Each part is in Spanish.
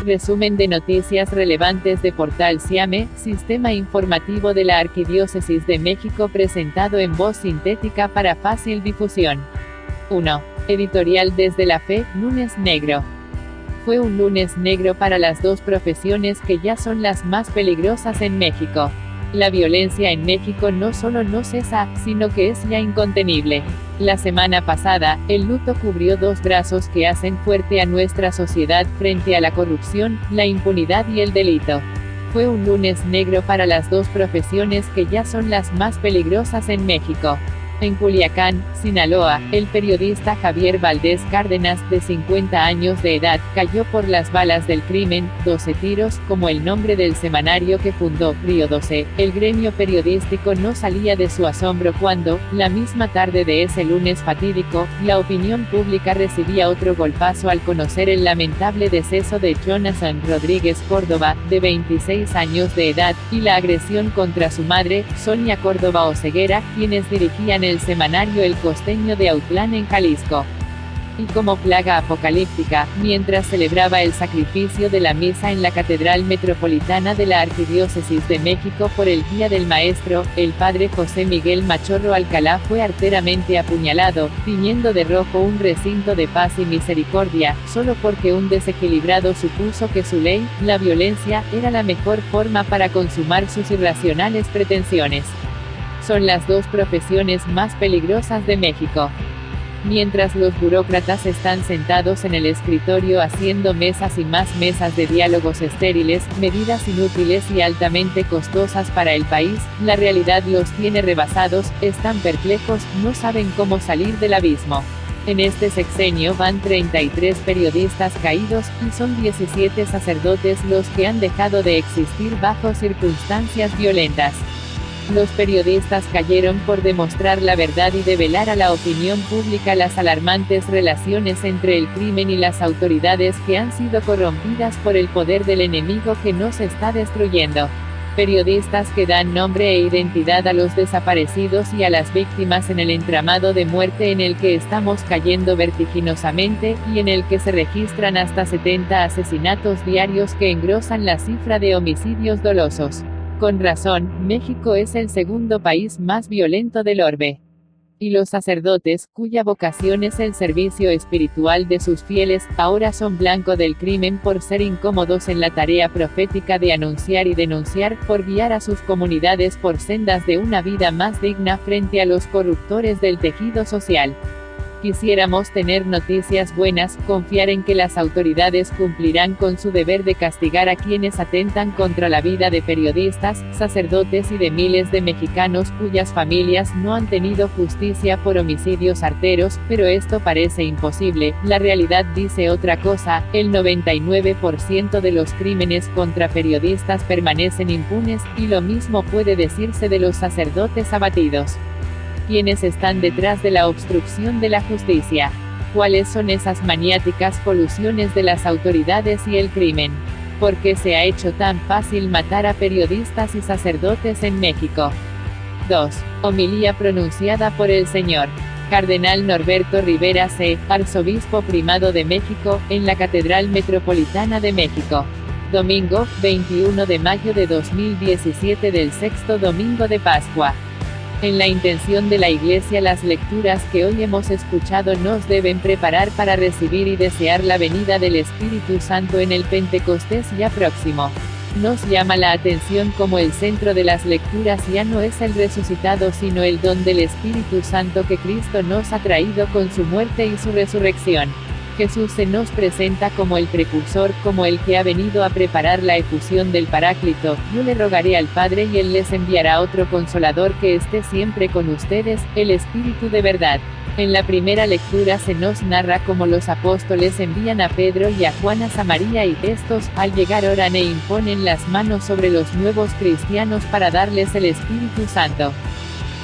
Resumen de noticias relevantes de Portal Siame, Sistema Informativo de la Arquidiócesis de México presentado en voz sintética para fácil difusión. 1. Editorial Desde la Fe, lunes negro. Fue un lunes negro para las dos profesiones que ya son las más peligrosas en México. La violencia en México no solo no cesa, sino que es ya incontenible. La semana pasada, el luto cubrió dos brazos que hacen fuerte a nuestra sociedad frente a la corrupción, la impunidad y el delito. Fue un lunes negro para las dos profesiones que ya son las más peligrosas en México. En Culiacán, Sinaloa, el periodista Javier Valdés Cárdenas, de 50 años de edad, cayó por las balas del crimen, 12 tiros, como el nombre del semanario que fundó, Río 12. El gremio periodístico no salía de su asombro cuando, la misma tarde de ese lunes fatídico, la opinión pública recibía otro golpazo al conocer el lamentable deceso de Jonathan Rodríguez Córdoba, de 26 años de edad, y la agresión contra su madre, Sonia Córdoba Oseguera, quienes dirigían el semanario El Costeño de Autlán en Jalisco. Y como plaga apocalíptica, mientras celebraba el sacrificio de la misa en la Catedral Metropolitana de la Arquidiócesis de México por el Día del Maestro, el padre José Miguel Machorro Alcalá fue arteramente apuñalado, tiñendo de rojo un recinto de paz y misericordia, solo porque un desequilibrado supuso que su ley, la violencia, era la mejor forma para consumar sus irracionales pretensiones. Son las dos profesiones más peligrosas de México. Mientras los burócratas están sentados en el escritorio haciendo mesas y más mesas de diálogos estériles, medidas inútiles y altamente costosas para el país, la realidad los tiene rebasados, están perplejos, no saben cómo salir del abismo. En este sexenio van 33 periodistas caídos, y son 17 sacerdotes los que han dejado de existir bajo circunstancias violentas. Los periodistas cayeron por demostrar la verdad y develar a la opinión pública las alarmantes relaciones entre el crimen y las autoridades que han sido corrompidas por el poder del enemigo que nos está destruyendo. Periodistas que dan nombre e identidad a los desaparecidos y a las víctimas en el entramado de muerte en el que estamos cayendo vertiginosamente, y en el que se registran hasta 70 asesinatos diarios que engrosan la cifra de homicidios dolosos. Con razón, México es el segundo país más violento del orbe. Y los sacerdotes, cuya vocación es el servicio espiritual de sus fieles, ahora son blanco del crimen por ser incómodos en la tarea profética de anunciar y denunciar, por guiar a sus comunidades por sendas de una vida más digna frente a los corruptores del tejido social. Quisiéramos tener noticias buenas, confiar en que las autoridades cumplirán con su deber de castigar a quienes atentan contra la vida de periodistas, sacerdotes y de miles de mexicanos cuyas familias no han tenido justicia por homicidios arteros, pero esto parece imposible. La realidad dice otra cosa: el 99% de los crímenes contra periodistas permanecen impunes, y lo mismo puede decirse de los sacerdotes abatidos. ¿Quiénes están detrás de la obstrucción de la justicia? ¿Cuáles son esas maniáticas colusiones de las autoridades y el crimen? ¿Por qué se ha hecho tan fácil matar a periodistas y sacerdotes en México? 2. Homilía pronunciada por el Sr. Cardenal Norberto Rivera C., Arzobispo Primado de México, en la Catedral Metropolitana de México. Domingo, 21 de mayo de 2017 del sexto domingo de Pascua. En la intención de la Iglesia, las lecturas que hoy hemos escuchado nos deben preparar para recibir y desear la venida del Espíritu Santo en el Pentecostés ya próximo. Nos llama la atención como el centro de las lecturas ya no es el resucitado sino el don del Espíritu Santo que Cristo nos ha traído con su muerte y su resurrección. Jesús se nos presenta como el precursor, como el que ha venido a preparar la efusión del Paráclito. Yo le rogaré al Padre y Él les enviará otro Consolador que esté siempre con ustedes, el Espíritu de verdad. En la primera lectura se nos narra cómo los apóstoles envían a Pedro y a Juan a Samaria y estos, al llegar, oran e imponen las manos sobre los nuevos cristianos para darles el Espíritu Santo.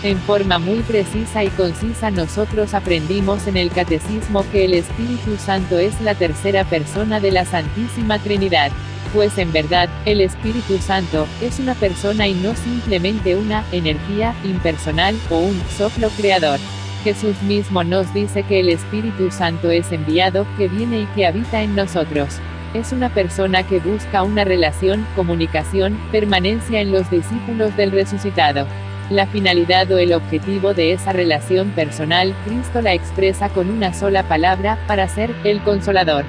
En forma muy precisa y concisa nosotros aprendimos en el Catecismo que el Espíritu Santo es la tercera persona de la Santísima Trinidad. Pues en verdad, el Espíritu Santo es una persona y no simplemente una energía impersonal o un soplo creador. Jesús mismo nos dice que el Espíritu Santo es enviado, que viene y que habita en nosotros. Es una persona que busca una relación, comunicación, permanencia en los discípulos del resucitado. La finalidad o el objetivo de esa relación personal, Cristo la expresa con una sola palabra, para ser, el Consolador.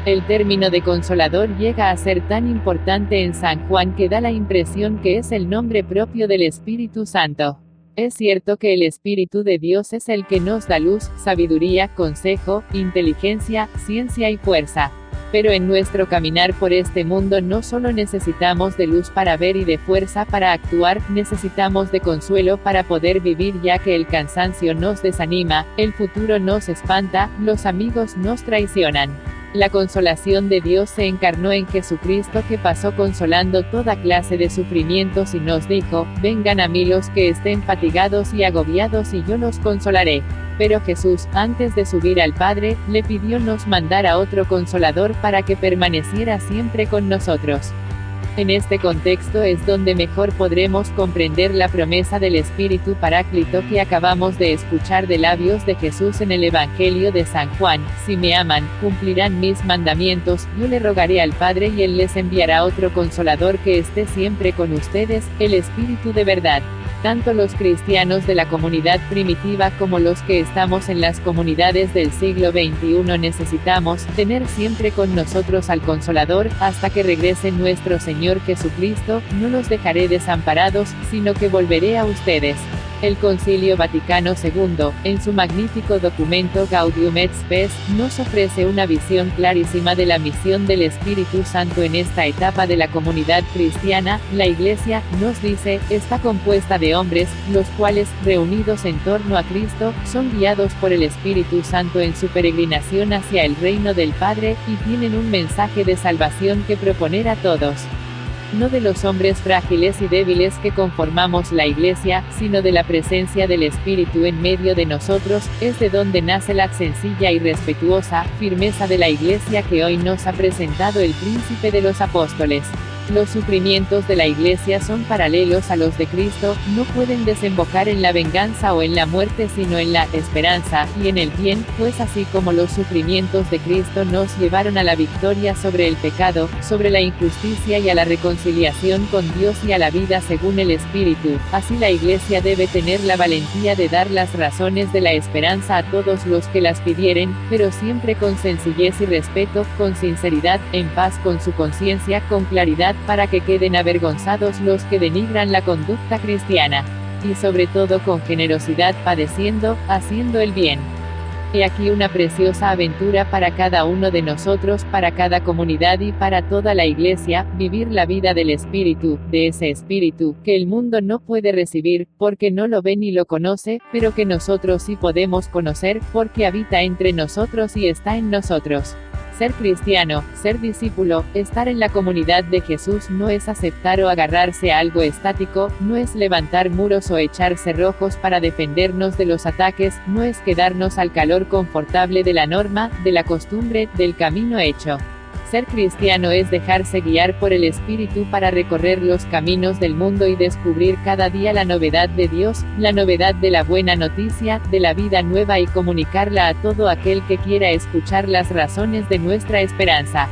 El término de Consolador llega a ser tan importante en San Juan que da la impresión que es el nombre propio del Espíritu Santo. Es cierto que el Espíritu de Dios es el que nos da luz, sabiduría, consejo, inteligencia, ciencia y fuerza. Pero en nuestro caminar por este mundo no solo necesitamos de luz para ver y de fuerza para actuar, necesitamos de consuelo para poder vivir, ya que el cansancio nos desanima, el futuro nos espanta, los amigos nos traicionan. La consolación de Dios se encarnó en Jesucristo, que pasó consolando toda clase de sufrimientos y nos dijo: vengan a mí los que estén fatigados y agobiados y yo los consolaré. Pero Jesús, antes de subir al Padre, le pidió nos mandara otro Consolador para que permaneciera siempre con nosotros. En este contexto es donde mejor podremos comprender la promesa del Espíritu Paráclito que acabamos de escuchar de labios de Jesús en el Evangelio de San Juan: si me aman, cumplirán mis mandamientos, yo le rogaré al Padre y Él les enviará otro Consolador que esté siempre con ustedes, el Espíritu de verdad. Tanto los cristianos de la comunidad primitiva como los que estamos en las comunidades del siglo XXI necesitamos tener siempre con nosotros al Consolador, hasta que regrese nuestro Señor Jesucristo. No los dejaré desamparados, sino que volveré a ustedes. El Concilio Vaticano II, en su magnífico documento Gaudium et Spes, nos ofrece una visión clarísima de la misión del Espíritu Santo en esta etapa de la comunidad cristiana. La Iglesia, nos dice, está compuesta de hombres, los cuales, reunidos en torno a Cristo, son guiados por el Espíritu Santo en su peregrinación hacia el reino del Padre, y tienen un mensaje de salvación que proponer a todos. No de los hombres frágiles y débiles que conformamos la Iglesia, sino de la presencia del Espíritu en medio de nosotros, es de donde nace la sencilla y respetuosa firmeza de la Iglesia que hoy nos ha presentado el Príncipe de los Apóstoles. Los sufrimientos de la Iglesia son paralelos a los de Cristo, no pueden desembocar en la venganza o en la muerte, sino en la esperanza y en el bien, pues así como los sufrimientos de Cristo nos llevaron a la victoria sobre el pecado, sobre la injusticia y a la reconciliación con Dios y a la vida según el Espíritu, así la Iglesia debe tener la valentía de dar las razones de la esperanza a todos los que las pidieren, pero siempre con sencillez y respeto, con sinceridad, en paz con su conciencia, con claridad, para que queden avergonzados los que denigran la conducta cristiana. Y sobre todo con generosidad, padeciendo, haciendo el bien. He aquí una preciosa aventura para cada uno de nosotros, para cada comunidad y para toda la Iglesia: vivir la vida del Espíritu, de ese Espíritu, que el mundo no puede recibir, porque no lo ve ni lo conoce, pero que nosotros sí podemos conocer, porque habita entre nosotros y está en nosotros. Ser cristiano, ser discípulo, estar en la comunidad de Jesús no es aceptar o agarrarse a algo estático, no es levantar muros o echar cerrojos para defendernos de los ataques, no es quedarnos al calor confortable de la norma, de la costumbre, del camino hecho. Ser cristiano es dejarse guiar por el Espíritu para recorrer los caminos del mundo y descubrir cada día la novedad de Dios, la novedad de la buena noticia, de la vida nueva, y comunicarla a todo aquel que quiera escuchar las razones de nuestra esperanza.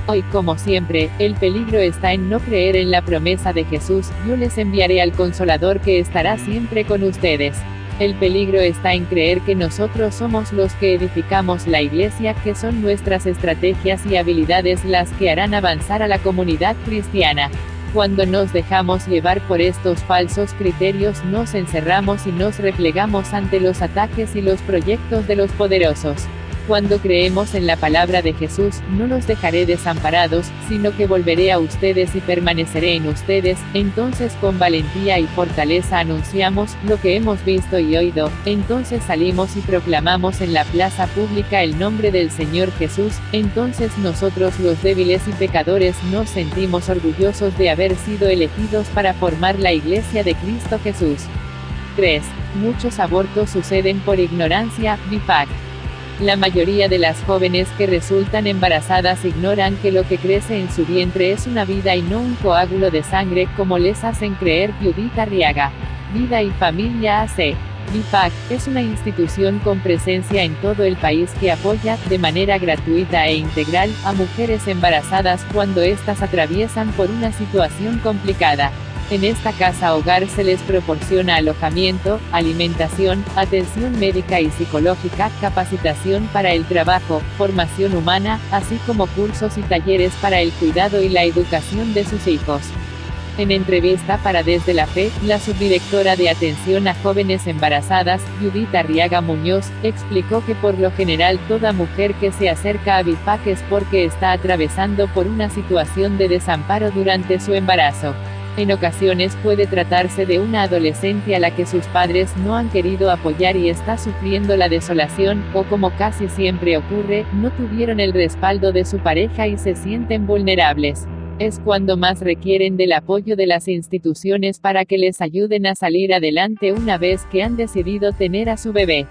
Hoy, como siempre, el peligro está en no creer en la promesa de Jesús: yo les enviaré al Consolador que estará siempre con ustedes. El peligro está en creer que nosotros somos los que edificamos la Iglesia, que son nuestras estrategias y habilidades las que harán avanzar a la comunidad cristiana. Cuando nos dejamos llevar por estos falsos criterios, nos encerramos y nos replegamos ante los ataques y los proyectos de los poderosos. Cuando creemos en la palabra de Jesús: no los dejaré desamparados, sino que volveré a ustedes y permaneceré en ustedes, entonces con valentía y fortaleza anunciamos lo que hemos visto y oído. Entonces salimos y proclamamos en la plaza pública el nombre del Señor Jesús. Entonces nosotros, los débiles y pecadores, nos sentimos orgullosos de haber sido elegidos para formar la Iglesia de Cristo Jesús. 3. Muchos abortos suceden por ignorancia. BIPAC. La mayoría de las jóvenes que resultan embarazadas ignoran que lo que crece en su vientre es una vida y no un coágulo de sangre, como les hacen creer. Judith Arriaga. Vida y Familia AC. BIPAC es una institución con presencia en todo el país que apoya, de manera gratuita e integral, a mujeres embarazadas cuando éstas atraviesan por una situación complicada. En esta casa hogar se les proporciona alojamiento, alimentación, atención médica y psicológica, capacitación para el trabajo, formación humana, así como cursos y talleres para el cuidado y la educación de sus hijos. En entrevista para Desde la Fe, la subdirectora de Atención a Jóvenes Embarazadas, Judith Arriaga Muñoz, explicó que por lo general toda mujer que se acerca a BIPAC es porque está atravesando por una situación de desamparo durante su embarazo. En ocasiones puede tratarse de una adolescente a la que sus padres no han querido apoyar y está sufriendo la desolación, o como casi siempre ocurre, no tuvieron el respaldo de su pareja y se sienten vulnerables. Es cuando más requieren del apoyo de las instituciones para que les ayuden a salir adelante una vez que han decidido tener a su bebé.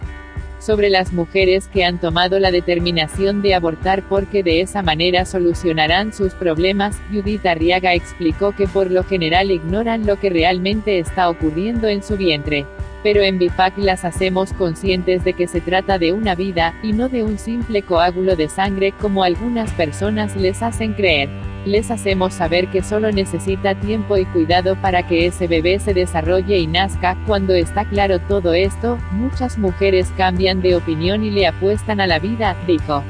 Sobre las mujeres que han tomado la determinación de abortar porque de esa manera solucionarán sus problemas, Judith Arriaga explicó que por lo general ignoran lo que realmente está ocurriendo en su vientre. Pero en BIPAC las hacemos conscientes de que se trata de una vida, y no de un simple coágulo de sangre como algunas personas les hacen creer. Les hacemos saber que solo necesita tiempo y cuidado para que ese bebé se desarrolle y nazca. Cuando está claro todo esto, muchas mujeres cambian de opinión y le apuestan a la vida, dijo.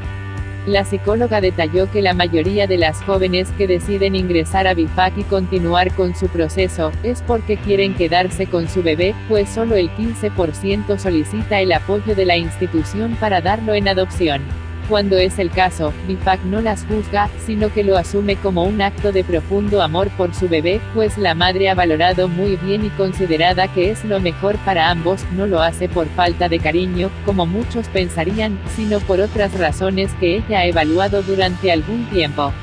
La psicóloga detalló que la mayoría de las jóvenes que deciden ingresar a BIPAC y continuar con su proceso, es porque quieren quedarse con su bebé, pues solo el 15% solicita el apoyo de la institución para darlo en adopción. Cuando es el caso, BIPAC no las juzga, sino que lo asume como un acto de profundo amor por su bebé, pues la madre ha valorado muy bien y considerada que es lo mejor para ambos, no lo hace por falta de cariño, como muchos pensarían, sino por otras razones que ella ha evaluado durante algún tiempo.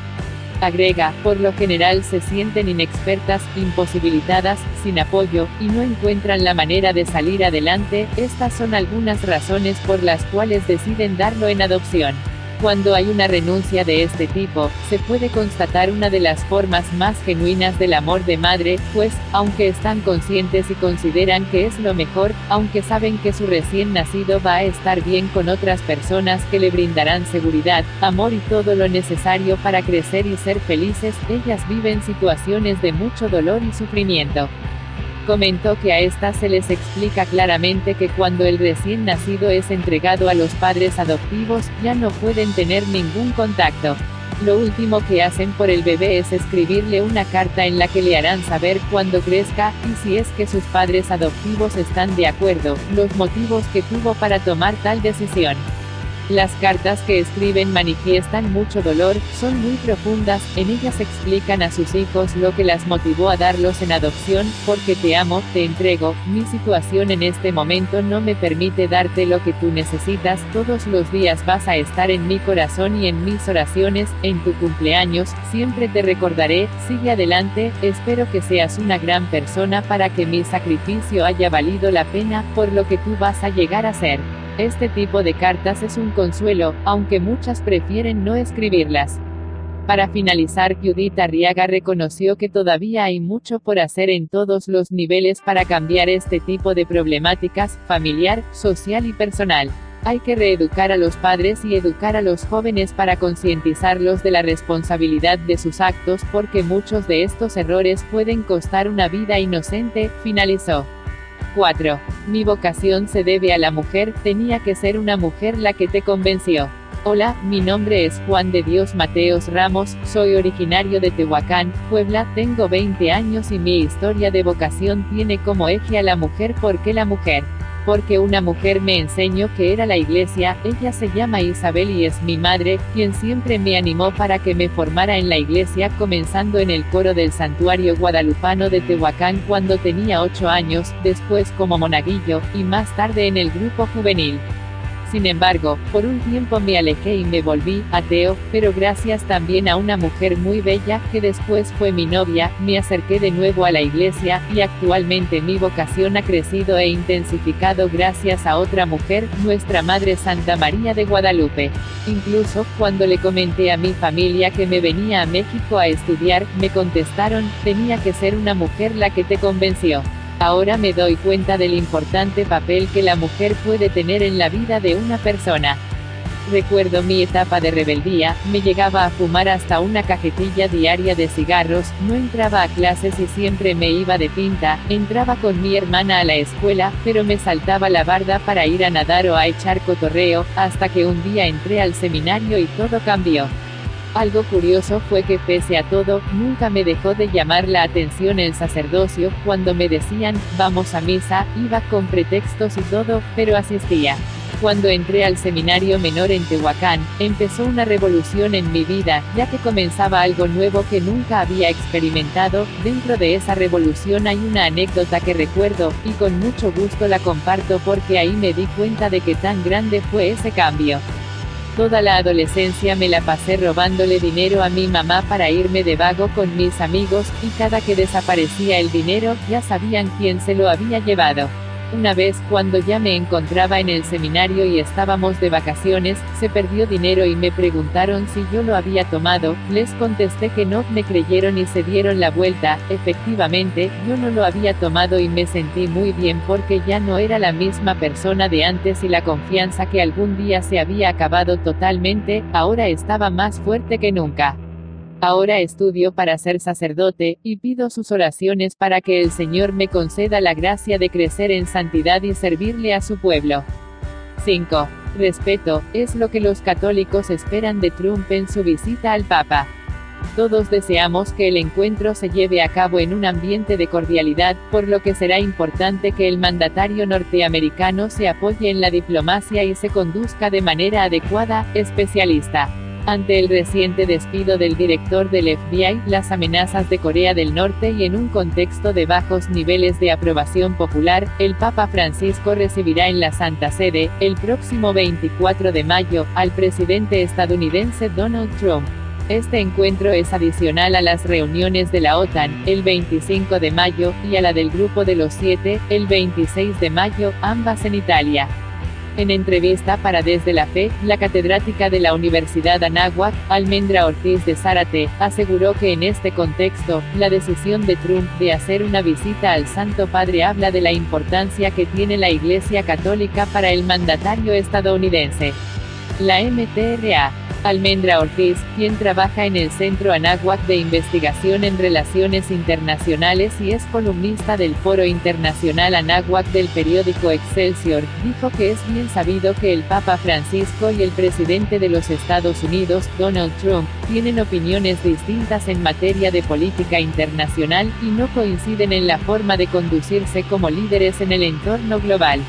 Agrega, por lo general se sienten inexpertas, imposibilitadas, sin apoyo, y no encuentran la manera de salir adelante. Estas son algunas razones por las cuales deciden darlo en adopción. Cuando hay una renuncia de este tipo, se puede constatar una de las formas más genuinas del amor de madre, pues, aunque están conscientes y consideran que es lo mejor, aunque saben que su recién nacido va a estar bien con otras personas que le brindarán seguridad, amor y todo lo necesario para crecer y ser felices, ellas viven situaciones de mucho dolor y sufrimiento. Comentó que a estas se les explica claramente que cuando el recién nacido es entregado a los padres adoptivos, ya no pueden tener ningún contacto. Lo último que hacen por el bebé es escribirle una carta en la que le harán saber cuando crezca, y si es que sus padres adoptivos están de acuerdo, los motivos que tuvo para tomar tal decisión. Las cartas que escriben manifiestan mucho dolor, son muy profundas, en ellas explican a sus hijos lo que las motivó a darlos en adopción, porque te amo, te entrego, mi situación en este momento no me permite darte lo que tú necesitas, todos los días vas a estar en mi corazón y en mis oraciones, en tu cumpleaños, siempre te recordaré, sigue adelante, espero que seas una gran persona para que mi sacrificio haya valido la pena, por lo que tú vas a llegar a ser. Este tipo de cartas es un consuelo, aunque muchas prefieren no escribirlas. Para finalizar, Judith Arriaga reconoció que todavía hay mucho por hacer en todos los niveles para cambiar este tipo de problemáticas, familiar, social y personal. Hay que reeducar a los padres y educar a los jóvenes para concientizarlos de la responsabilidad de sus actos, porque muchos de estos errores pueden costar una vida inocente, finalizó. 4. Mi vocación se debe a la mujer, tenía que ser una mujer la que te convenció. Hola, mi nombre es Juan de Dios Mateos Ramos, soy originario de Tehuacán, Puebla, tengo 20 años y mi historia de vocación tiene como eje a la mujer. ¿Por qué la mujer? Porque una mujer me enseñó que era la iglesia, ella se llama Isabel y es mi madre, quien siempre me animó para que me formara en la iglesia, comenzando en el coro del Santuario Guadalupano de Tehuacán cuando tenía 8 años, después como monaguillo, y más tarde en el grupo juvenil. Sin embargo, por un tiempo me alejé y me volví ateo, pero gracias también a una mujer muy bella, que después fue mi novia, me acerqué de nuevo a la iglesia, y actualmente mi vocación ha crecido e intensificado gracias a otra mujer, nuestra Madre Santa María de Guadalupe. Incluso, cuando le comenté a mi familia que me venía a México a estudiar, me contestaron, tenía que ser una mujer la que te convenció. Ahora me doy cuenta del importante papel que la mujer puede tener en la vida de una persona. Recuerdo mi etapa de rebeldía, me llegaba a fumar hasta una cajetilla diaria de cigarros, no entraba a clases y siempre me iba de pinta, entraba con mi hermana a la escuela, pero me saltaba la barda para ir a nadar o a echar cotorreo, hasta que un día entré al seminario y todo cambió. Algo curioso fue que pese a todo, nunca me dejó de llamar la atención el sacerdocio, cuando me decían, vamos a misa, iba con pretextos y todo, pero asistía. Cuando entré al seminario menor en Tehuacán, empezó una revolución en mi vida, ya que comenzaba algo nuevo que nunca había experimentado. Dentro de esa revolución hay una anécdota que recuerdo, y con mucho gusto la comparto porque ahí me di cuenta de que tan grande fue ese cambio. Toda la adolescencia me la pasé robándole dinero a mi mamá para irme de vago con mis amigos, y cada que desaparecía el dinero, ya sabían quién se lo había llevado. Una vez, cuando ya me encontraba en el seminario y estábamos de vacaciones, se perdió dinero y me preguntaron si yo lo había tomado, les contesté que no, me creyeron y se dieron la vuelta. Efectivamente, yo no lo había tomado y me sentí muy bien porque ya no era la misma persona de antes y la confianza que algún día se había acabado totalmente, ahora estaba más fuerte que nunca. Ahora estudio para ser sacerdote, y pido sus oraciones para que el Señor me conceda la gracia de crecer en santidad y servirle a su pueblo. 5. Respeto, es lo que los católicos esperan de Trump en su visita al Papa. Todos deseamos que el encuentro se lleve a cabo en un ambiente de cordialidad, por lo que será importante que el mandatario norteamericano se apoye en la diplomacia y se conduzca de manera adecuada. Especialista. Ante el reciente despido del director del FBI, las amenazas de Corea del Norte y en un contexto de bajos niveles de aprobación popular, el Papa Francisco recibirá en la Santa Sede, el próximo 24 de mayo, al presidente estadounidense Donald Trump. Este encuentro es adicional a las reuniones de la OTAN, el 25 de mayo, y a la del Grupo de los Siete, el 26 de mayo, ambas en Italia. En entrevista para Desde la Fe, la catedrática de la Universidad Anáhuac, Almendra Ortiz de Zárate, aseguró que en este contexto, la decisión de Trump de hacer una visita al Santo Padre habla de la importancia que tiene la Iglesia Católica para el mandatario estadounidense. La MTRA. Almendra Ortiz, quien trabaja en el Centro Anáhuac de Investigación en Relaciones Internacionales y es columnista del Foro Internacional Anáhuac del periódico Excelsior, dijo que es bien sabido que el Papa Francisco y el presidente de los Estados Unidos, Donald Trump, tienen opiniones distintas en materia de política internacional, y no coinciden en la forma de conducirse como líderes en el entorno global.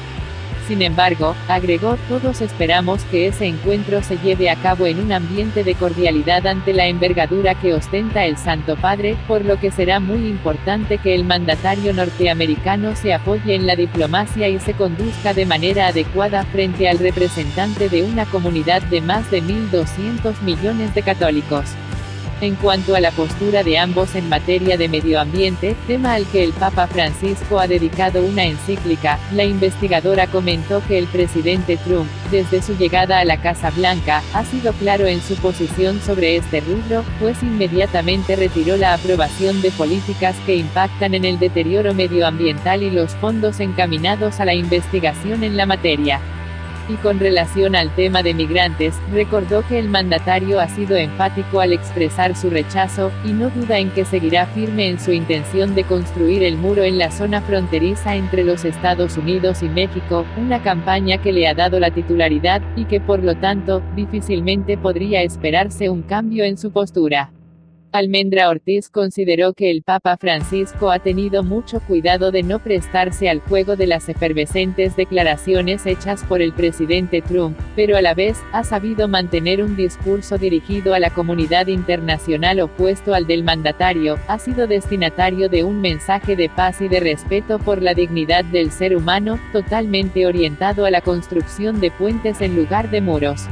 Sin embargo, agregó, todos esperamos que ese encuentro se lleve a cabo en un ambiente de cordialidad ante la envergadura que ostenta el Santo Padre, por lo que será muy importante que el mandatario norteamericano se apoye en la diplomacia y se conduzca de manera adecuada frente al representante de una comunidad de más de 1.200 millones de católicos. En cuanto a la postura de ambos en materia de medio ambiente, tema al que el Papa Francisco ha dedicado una encíclica, la investigadora comentó que el presidente Trump, desde su llegada a la Casa Blanca, ha sido claro en su posición sobre este rubro, pues inmediatamente retiró la aprobación de políticas que impactan en el deterioro medioambiental y los fondos encaminados a la investigación en la materia. Y con relación al tema de migrantes, recordó que el mandatario ha sido enfático al expresar su rechazo, y no duda en que seguirá firme en su intención de construir el muro en la zona fronteriza entre los Estados Unidos y México, una campaña que le ha dado la titularidad, y que por lo tanto, difícilmente podría esperarse un cambio en su postura. Almendra Ortiz consideró que el Papa Francisco ha tenido mucho cuidado de no prestarse al juego de las efervescentes declaraciones hechas por el presidente Trump, pero a la vez, ha sabido mantener un discurso dirigido a la comunidad internacional opuesto al del mandatario, ha sido destinatario de un mensaje de paz y de respeto por la dignidad del ser humano, totalmente orientado a la construcción de puentes en lugar de muros.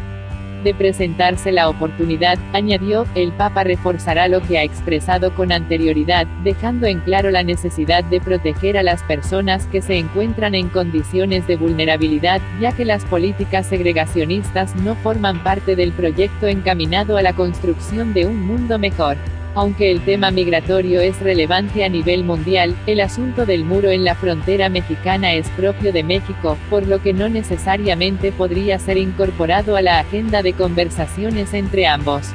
De presentarse la oportunidad, añadió, el Papa reforzará lo que ha expresado con anterioridad, dejando en claro la necesidad de proteger a las personas que se encuentran en condiciones de vulnerabilidad, ya que las políticas segregacionistas no forman parte del proyecto encaminado a la construcción de un mundo mejor. Aunque el tema migratorio es relevante a nivel mundial, el asunto del muro en la frontera mexicana es propio de México, por lo que no necesariamente podría ser incorporado a la agenda de conversaciones entre ambos.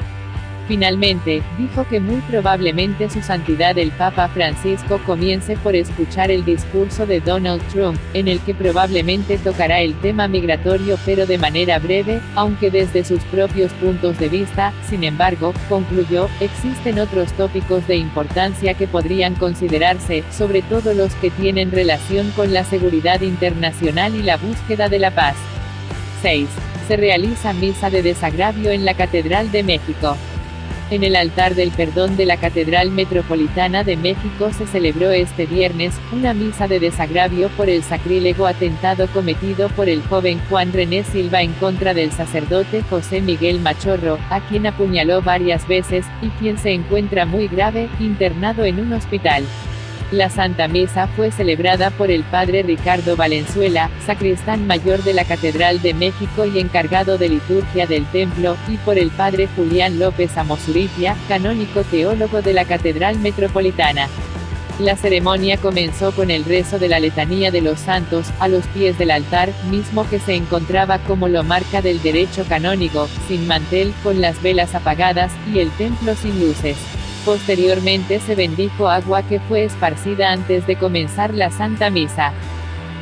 Finalmente, dijo que muy probablemente su santidad el Papa Francisco comience por escuchar el discurso de Donald Trump, en el que probablemente tocará el tema migratorio pero de manera breve, aunque desde sus propios puntos de vista. Sin embargo, concluyó, existen otros tópicos de importancia que podrían considerarse, sobre todo los que tienen relación con la seguridad internacional y la búsqueda de la paz. 6. Se realiza misa de desagravio en la Catedral de México. En el altar del perdón de la Catedral Metropolitana de México se celebró este viernes, una misa de desagravio por el sacrílego atentado cometido por el joven Juan René Silva en contra del sacerdote José Miguel Machorro, a quien apuñaló varias veces, y quien se encuentra muy grave, internado en un hospital. La Santa Misa fue celebrada por el padre Ricardo Valenzuela, sacristán mayor de la Catedral de México y encargado de liturgia del templo, y por el padre Julián López Amozurritia, canónigo teólogo de la Catedral Metropolitana. La ceremonia comenzó con el rezo de la Letanía de los Santos, a los pies del altar, mismo que se encontraba como lo marca del derecho canónigo, sin mantel, con las velas apagadas, y el templo sin luces. Posteriormente se bendijo agua que fue esparcida antes de comenzar la Santa Misa.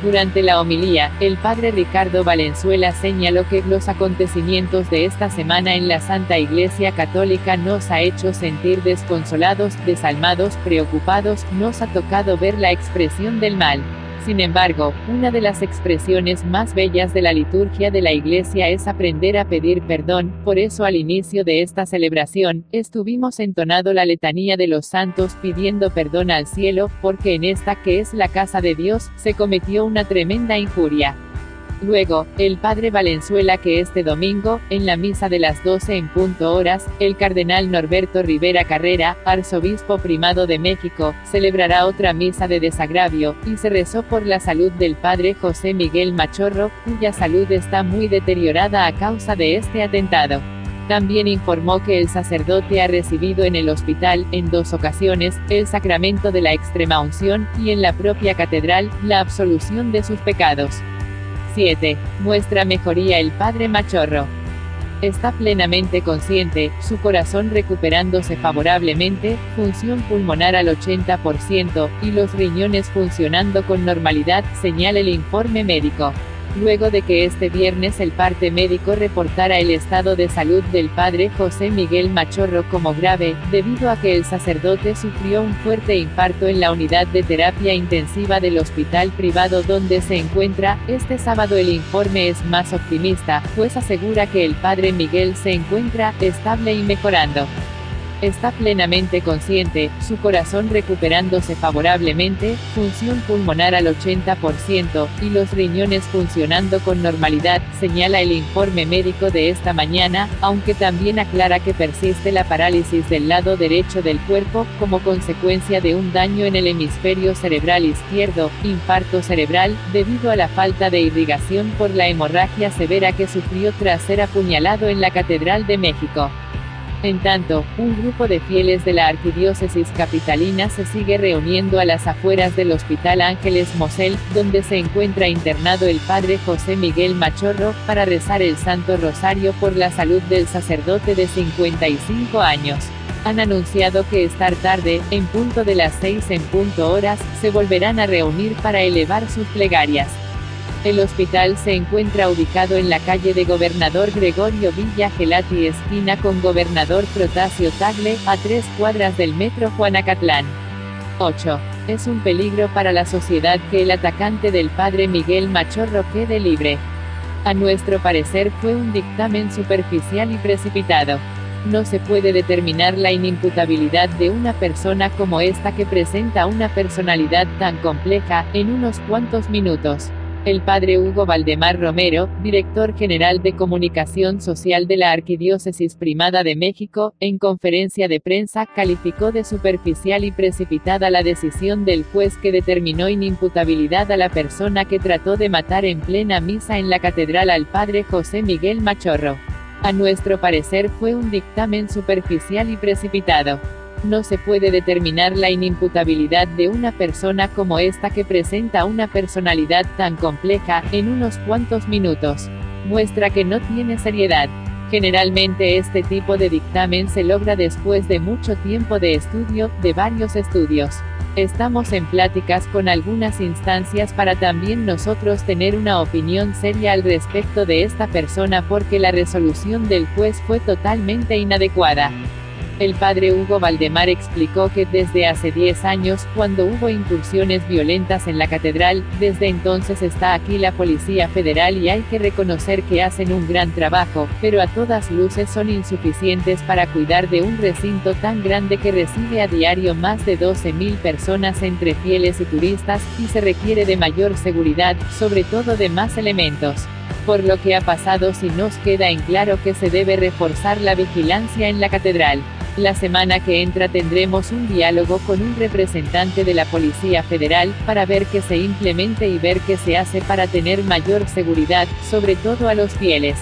Durante la homilía, el padre Ricardo Valenzuela señaló que los acontecimientos de esta semana en la Santa Iglesia Católica nos ha hecho sentir desconsolados, desalmados, preocupados, nos ha tocado ver la expresión del mal. Sin embargo, una de las expresiones más bellas de la liturgia de la Iglesia es aprender a pedir perdón. Por eso al inicio de esta celebración, estuvimos entonando la letanía de los santos pidiendo perdón al cielo, porque en esta que es la casa de Dios, se cometió una tremenda injuria. Luego, el padre Valenzuela que este domingo, en la misa de las 12 en punto horas, el cardenal Norberto Rivera Carrera, arzobispo primado de México, celebrará otra misa de desagravio, y se rezó por la salud del padre José Miguel Machorro, cuya salud está muy deteriorada a causa de este atentado. También informó que el sacerdote ha recibido en el hospital, en 2 ocasiones, el sacramento de la extremaunción, y en la propia catedral, la absolución de sus pecados. 7. Muestra mejoría el padre Machorro. Está plenamente consciente, su corazón recuperándose favorablemente, función pulmonar al 80%, y los riñones funcionando con normalidad, señala el informe médico. Luego de que este viernes el parte médico reportara el estado de salud del padre José Miguel Machorro como grave, debido a que el sacerdote sufrió un fuerte infarto en la unidad de terapia intensiva del hospital privado donde se encuentra, este sábado el informe es más optimista, pues asegura que el padre Miguel se encuentra estable y mejorando. Está plenamente consciente, su corazón recuperándose favorablemente, función pulmonar al 80%, y los riñones funcionando con normalidad, señala el informe médico de esta mañana, aunque también aclara que persiste la parálisis del lado derecho del cuerpo, como consecuencia de un daño en el hemisferio cerebral izquierdo, infarto cerebral, debido a la falta de irrigación por la hemorragia severa que sufrió tras ser apuñalado en la Catedral de México. En tanto, un grupo de fieles de la arquidiócesis capitalina se sigue reuniendo a las afueras del Hospital Ángeles Mosel, donde se encuentra internado el padre José Miguel Machorro, para rezar el Santo Rosario por la salud del sacerdote de 55 años. Han anunciado que esta tarde, en punto de las 6 en punto horas, se volverán a reunir para elevar sus plegarias. El hospital se encuentra ubicado en la calle de Gobernador Gregorio Villa Gelati esquina con Gobernador Protasio Tagle, a 3 cuadras del Metro Juanacatlán. 8. Es un peligro para la sociedad que el atacante del padre Miguel Machorro quede libre. A nuestro parecer fue un dictamen superficial y precipitado. No se puede determinar la inimputabilidad de una persona como esta que presenta una personalidad tan compleja, en unos cuantos minutos. El padre Hugo Valdemar Romero, director general de Comunicación Social de la Arquidiócesis Primada de México, en conferencia de prensa, calificó de superficial y precipitada la decisión del juez que determinó inimputabilidad a la persona que trató de matar en plena misa en la catedral al padre José Miguel Machorro. A nuestro parecer fue un dictamen superficial y precipitado. no se puede determinar la inimputabilidad de una persona como esta que presenta una personalidad tan compleja, en unos cuantos minutos. Muestra que no tiene seriedad. Generalmente este tipo de dictamen se logra después de mucho tiempo de estudio, de varios estudios. Estamos en pláticas con algunas instancias para también nosotros tener una opinión seria al respecto de esta persona porque la resolución del juez fue totalmente inadecuada. El padre Hugo Valdemar explicó que desde hace 10 años, cuando hubo incursiones violentas en la catedral, desde entonces está aquí la Policía Federal y hay que reconocer que hacen un gran trabajo, pero a todas luces son insuficientes para cuidar de un recinto tan grande que recibe a diario más de 12.000 personas entre fieles y turistas, y se requiere de mayor seguridad, sobre todo de más elementos. Por lo que ha pasado sí nos queda en claro que se debe reforzar la vigilancia en la catedral. La semana que entra tendremos un diálogo con un representante de la Policía Federal, para ver qué se implemente y ver qué se hace para tener mayor seguridad, sobre todo a los fieles.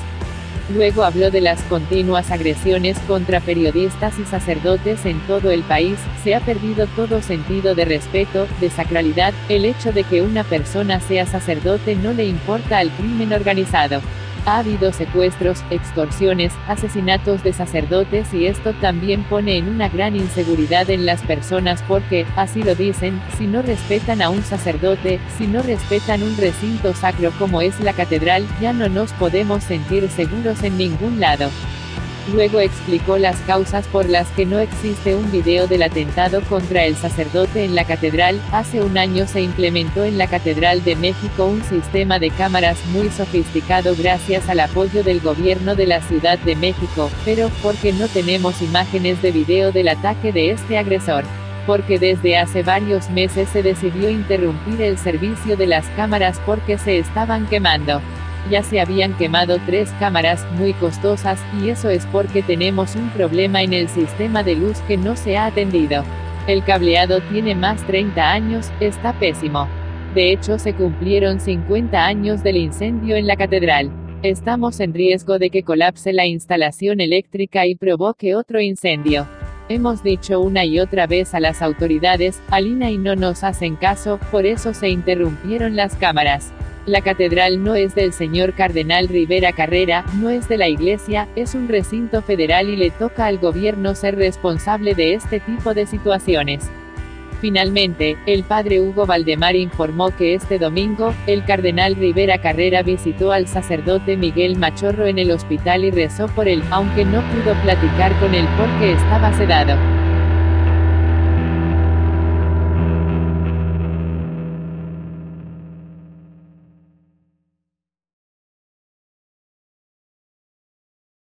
Luego habló de las continuas agresiones contra periodistas y sacerdotes en todo el país. Se ha perdido todo sentido de respeto, de sacralidad. El hecho de que una persona sea sacerdote no le importa al crimen organizado. Ha habido secuestros, extorsiones, asesinatos de sacerdotes y esto también pone en una gran inseguridad en las personas porque, así lo dicen, si no respetan a un sacerdote, si no respetan un recinto sacro como es la catedral, ya no nos podemos sentir seguros en ningún lado. Luego explicó las causas por las que no existe un video del atentado contra el sacerdote en la catedral. Hace un año se implementó en la Catedral de México un sistema de cámaras muy sofisticado gracias al apoyo del gobierno de la Ciudad de México, pero, ¿por qué no tenemos imágenes de video del ataque de este agresor? Porque desde hace varios meses se decidió interrumpir el servicio de las cámaras porque se estaban quemando. Ya se habían quemado 3 cámaras, muy costosas, y eso es porque tenemos un problema en el sistema de luz que no se ha atendido. El cableado tiene más 30 años, está pésimo. De hecho se cumplieron 50 años del incendio en la catedral. Estamos en riesgo de que colapse la instalación eléctrica y provoque otro incendio. Hemos dicho una y otra vez a las autoridades, al INAH y no nos hacen caso, por eso se interrumpieron las cámaras. La catedral no es del señor Cardenal Rivera Carrera, no es de la iglesia, es un recinto federal y le toca al gobierno ser responsable de este tipo de situaciones. Finalmente, el padre Hugo Valdemar informó que este domingo, el cardenal Rivera Carrera visitó al sacerdote Miguel Machorro en el hospital y rezó por él, aunque no pudo platicar con él porque estaba sedado.